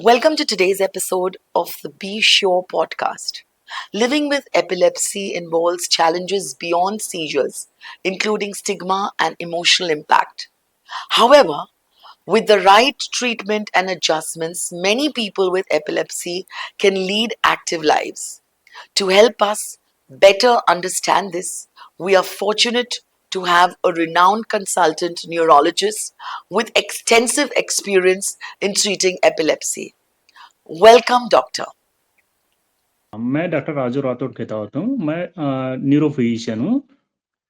Welcome to today's episode of the Be Sure podcast. Living with epilepsy involves challenges beyond seizures, including stigma and emotional impact. However, with the right treatment and adjustments, many people with epilepsy can lead active lives. To help us better understand this, we are fortunate to have a renowned consultant neurologist with extensive experience in treating epilepsy. Welcome, Doctor. मैं doctor Raju Rathore कहता होता हूँ। मैं neuro physician हूँ।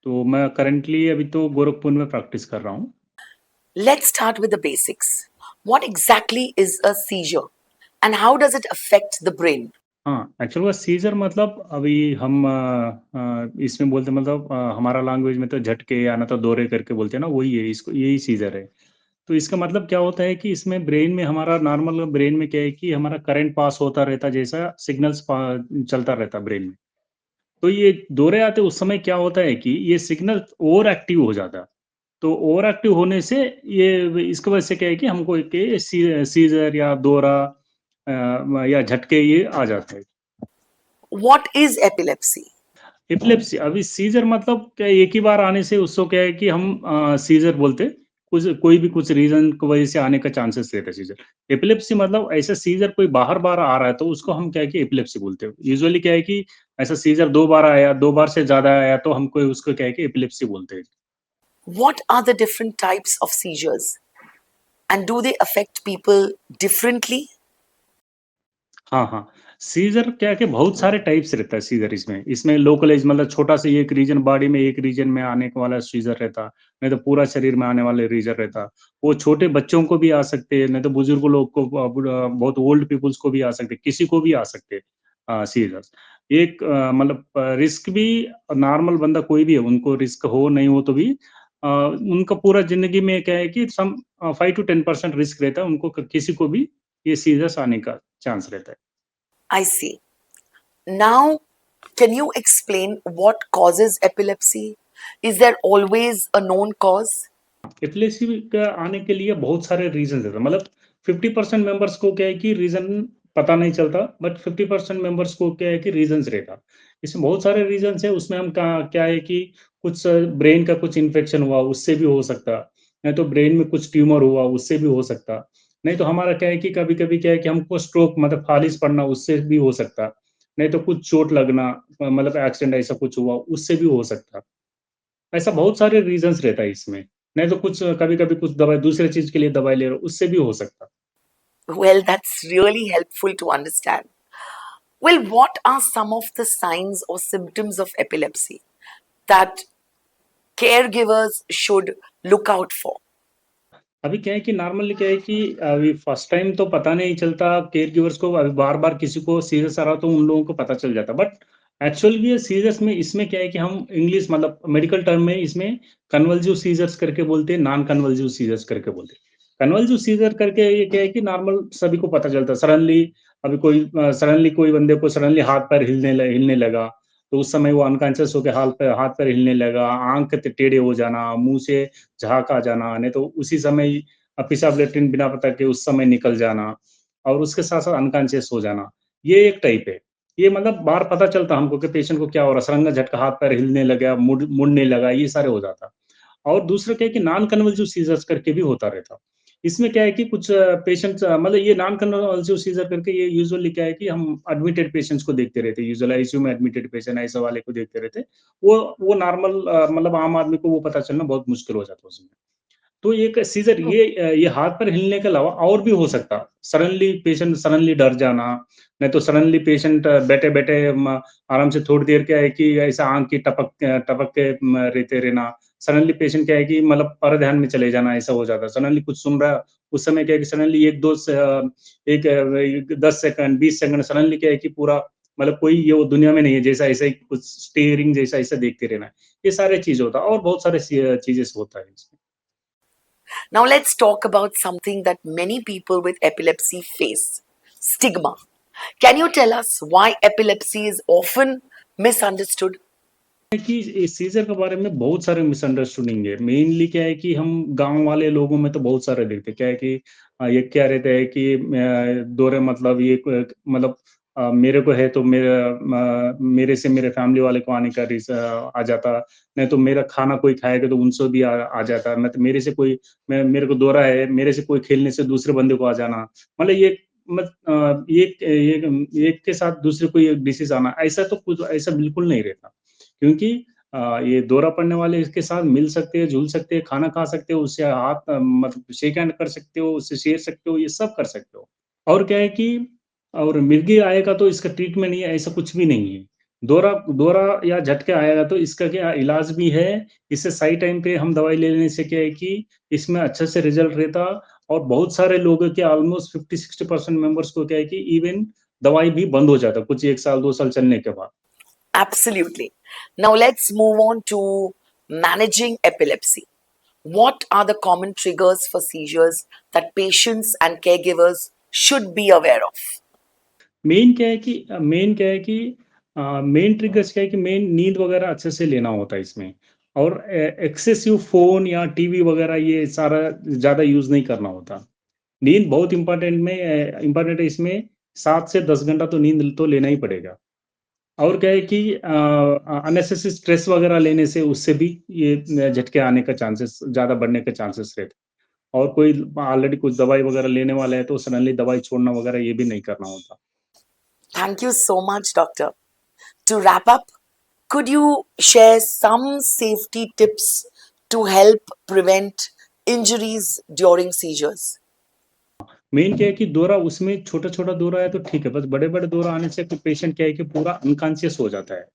तो मैं currently अभी तो गोरखपुर में प्रैक्टिस कर रहा हूँ। Let's start with the basics. What exactly is a seizure and how does it affect the brain? हाँ, एक्चुअल में सीज़र मतलब अभी हम इसमें बोलते हैं मतलब हमारा लैंग्वेज में तो झटके या ना तो दौरे करके बोलते हैं ना, वही है, इसको यही सीज़र है। तो इसका मतलब क्या होता है कि इसमें ब्रेन में हमारा नॉर्मल ब्रेन में क्या है कि हमारा करंट पास होता रहता है, जैसा सिग्नल्स चलता रहता है ब्रेन में। तो ये दौरे आते उस समय क्या होता है कि ये सिग्नल ओवर एक्टिव हो जाता है। तो ओवर एक्टिव होने से ये इसकी वजह से क्या है कि हमको एक ये सीज़र या दौरा या झटके ये आ जाते हैं। What is epilepsy? एपिलेप्सी अभी सीज़र मतलब क्या एक ही बार आने से उसको क्या है कि हम सीज़र बोलते हैं। कुछ कोई भी कुछ रीज़न की वजह से आने का चांसेस रहता है सीज़र। एपिलेप्सी मतलब ऐसा सीज़र कोई बार-बार आ रहा है तो उसको हम क्या है कि एपिलेप्सी बोलते हैं। यूजुअली क्या है कि ऐसा सीज़र 2 बार आया, 2 बार से ज़्यादा आया तो हमको उसको क्या है कि एपिलेप्सी बोलते हैं। What are the different types of seizures and do they affect people differently? हाँ, हाँ। सीज़र क्या है कि बहुत सारे टाइप्स रहता है सीज़र इसमें। इसमें लोकलाइज़ मतलब छोटा सा एक रीजन बॉडी में एक रीजन में आने वाला सीज़र रहता, नहीं तो पूरा शरीर में आने वाले सीज़र रहता। वो छोटे बच्चों को भी आ सकते हैं, नहीं तो बुजुर्ग लोग को बहुत ओल्ड पीपल्स को भी आ सकते हैं, किसी को भी आ सकते हैं सीज़र्स। एक मतलब रिस्क भी नॉर्मल बंदा कोई भी है, उनको रिस्क हो, नहीं हो तो भी उनका पूरा ज़िंदगी में क्या है कि 5 टू 10% रिस्क रहता है, उनको किसी को भी ये सीज़र्स आने का चांस रहता है। I see. Now, can you explain what causes epilepsy? Is there always a known cause? Epilepsy का आने के लिए बहुत सारे रीज़न्स हैं, मतलब 50% मेंबर्स को क्या है कि रीज़न पता नहीं चलता, बट 50% मेंबर्स को क्या है कि रीज़न्स रहता। इसमें बहुत सारे रीज़न्स हैं, उसमें हम क्या है कि कुछ ब्रेन का कुछ इन्फेक्शन हुआ, उससे भी हो सकता, नहीं तो ब्रेन में कुछ ट्यूमर हुआ, उससे भी हो सकता, नहीं तो हमारा क्या है कि कभी-कभी क्या है कि हमको स्ट्रोक मतलब फालिज पड़ना, उससे भी हो सकता, नहीं तो कुछ चोट लगना मतलब एक्सीडेंट ऐसा कुछ हुआ, उससे भी हो सकता। ऐसा बहुत सारे रीज़न्स रहता है इसमें। नहीं तो कुछ कभी-कभी कुछ दवाई दूसरे चीज़ के लिए दवाई ले रहे हो, उससे भी हो सकता। Well, that's really helpful to understand. Well, what are some of the signs or symptoms of epilepsy that caregivers should look out for? अभी क्या है कि नॉर्मली क्या है कि अभी फर्स्ट टाइम तो पता नहीं चलता केयरगिवर्स को, अभी बार-बार किसी को सीरियस आ रहा तो उन लोगों को पता चल जाता। बट एक्चुअली ये सीरियस में इसमें क्या है कि हम इंग्लिश मतलब मेडिकल टर्म में इसमें कन्वल्सिव सीजर्स करके बोलते हैं, नॉन कन्वल्सिव सीजर्स करके बोलते हैं। कन्वल्सिव सीजर करके ये क्या है कि नॉर्मल सभी को पता चलता है। सडनली अभी कोई सडनली कोई बंदे को सडनली हाथ-पैर हिलने लगा, तो उस समय वो अनकॉन्शियस होके हाथ-पैर हिलने लगा, आँख टेढ़े हो जाना, मुँह से झाग आ जाना, नहीं तो उसी समय पेशाब लैट्रिन बिना पता के उस समय निकल जाना और उसके साथ-साथ अनकॉन्शियस हो जाना। ये एक टाइप है। ये मतलब बाहर पता चलता हमको कि पेशेंट को क्या हो रहा है, सडन झटका हाथ-पैर हिलने लगा, मुड़ने लगा, ये सारे हो जाता। और दूसरा क्या है कि नॉन कन्वल्सिव सीज़र्स करके भी होता रहता। इसमें क्या है कि कुछ पेशेंट्स मतलब ये नॉन कन्वल्सिव सीज़र करके ये यूजुअली क्या है कि हम एडमिटेड पेशेंट्स को देखते रहते हैं। यूजुअली आईसीयू में एडमिटेड पेशेंट ऐसे वाले को देखते रहते हैं। वो नॉर्मल मतलब आम आदमी को वो पता चलना बहुत मुश्किल हो जाता है उसमें। तो एक सीज़र ये हाथ-पैर हिलने के अलावा और भी हो सकता। सडनली पेशेंट सडनली डर जाना, नहीं तो सडनली पेशेंट बैठे-बैठे आराम से थोड़ी देर क्या है कि ऐसा आँख की टपक के रहते रहना। सडनली पेशेंट क्या है कि मतलब परध्यान में चले जाना, ऐसा हो जाता है। सडनली कुछ सुन रहा है, उस समय क्या है कि सडनली 1-2 10 सेकंड, 20 सेकंड सडनली क्या है कि पूरा मतलब कोई ये वो दुनिया में नहीं है, जैसा ऐसा ही कुछ स्टीयरिंग जैसा ऐसा देखते रहना। ये सारे चीज़ होता है और बहुत सारे चीज़ें होता है इसमें। Now, let's talk about something that many people with epilepsy face: stigma. Can you tell us why epilepsy is often misunderstood? है कि इस सीज़र के बारे में बहुत सारे मिसअंडरस्टैंडिंग है। मेनली क्या है कि हम गाँव वाले लोगों में तो बहुत सारे देखते हैं। क्या है कि ये क्या रहता है कि दौरे मतलब ये मतलब मेरे को है तो मेरे से मेरे फैमिली वाले को आने का आ जाता। नहीं तो मेरा खाना कोई खाएगा तो उनसे भी आ जाता। मैं तो मेरे को दौरा है, मेरे से कोई खेलने से दूसरे बंदे को आ जाना। मतलब ये एक के साथ दूसरे को ये डिसीज़ आना, ऐसा बिल्कुल नहीं रहता। क्योंकि ये दौरा पड़ने वाले इसके साथ मिल सकते हैं, जुल सकते हैं, खाना खा सकते हो, उससे मतलब शेक हैंड कर सकते हो, उससे शेयर सकते हो, ये सब कर सकते हो। और क्या है कि और मिर्गी आएगा तो इसका ट्रीटमेंट नहीं है, ऐसा कुछ भी नहीं है। दौरा दौरा या झटका आएगा तो इसका क्या इलाज भी है, इससे सही टाइम पे हम दवाई ले लेने से क्या है कि इसमें अच्छे से रिज़ल्ट रहता और बहुत सारे लोगों के ऑलमोस्ट 50-60% मेंबर्स को क्या है कि इवन दवाई भी बंद हो जाता, कुछ 1 साल, 2 साल चलने के बाद। Absolutely. Now let's move on to managing epilepsy. What are the common triggers for seizures that patients and caregivers should be aware of? Main triggers क्या है कि मेन नींद वगैरह अच्छे से लेना होता है इसमें और एक्सेसिव फ़ोन या टीवी वगैरह ये सारा ज़्यादा यूज़ नहीं करना होता। नींद बहुत इम्पोर्टेंट है इसमें 7 से 10 घंटा तो नींद तो लेना ही पड़ेगा। और क्या है कि अननेसेसरी स्ट्रेस वगैरह लेने से उससे भी ये झटके आने का चांसेस ज़्यादा बढ़ने के चांसेस रहते हैं। और कोई ऑलरेडी कुछ दवाई वगैरह लेने वाला है तो सडनली दवाई छोड़ना वगैरह ये भी नहीं करना होता। Thank you so much, Doctor. To wrap up, could you share some safety tips to help prevent injuries during seizures? Main क्या है कि दौरा उसमें छोटा-छोटा दौरा है तो ठीक है, बस बड़े-बड़े दौरा आने से पेशेंट क्या है कि पूरा अनकॉन्शियस हो जाता है।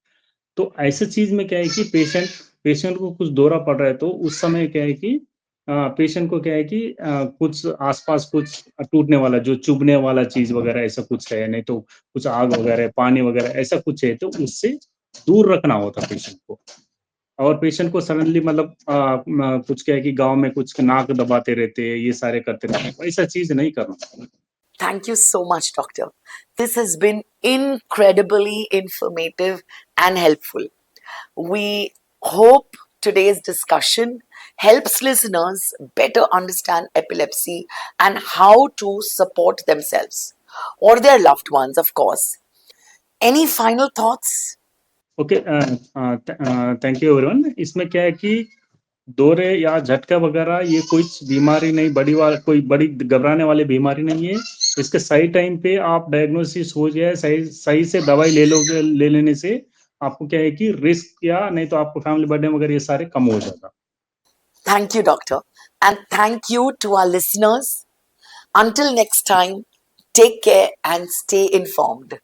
तो ऐसे चीज़ में क्या है कि पेशेंट को कुछ दौरा पड़ रहा है तो उस समय क्या है कि पेशेंट को क्या है कि कुछ आस-पास कुछ टूटने वाला जो चुभने वाला चीज़ वगैरह ऐसा कुछ है, नहीं तो कुछ आग वगैरह, पानी वगैरह ऐसा कुछ है तो उससे दूर रखना होता है पेशेंट को। और पेशेंट को सडनली मतलब कुछ क्या है कि गाँव में कुछ नाक दबाते रहते हैं, ये सारे करते रहते हैं, ऐसा चीज़ नहीं करना। Thank you so much, Doctor. This has been incredibly informative and helpful. We hope today's discussion helps listeners better understand epilepsy and how to support themselves or their loved ones, of course. Any final thoughts? Okay thank you everyone. इसमें क्या है कि दौरे या झटका वगैरह ये कुछ बीमारी नहीं कोई बड़ी घबराने वाली बीमारी नहीं है। इसके सही टाइम पे आप डायग्नोसिस हो जाए, सही सही से दवाई ले लेने से आपको क्या है कि रिस्क या नहीं तो आपको फैमिली बर्डन वगैरह ये सारे कम हो जाता। Thank you, Doctor. And thank you to our listeners. Until next time, take care and stay informed.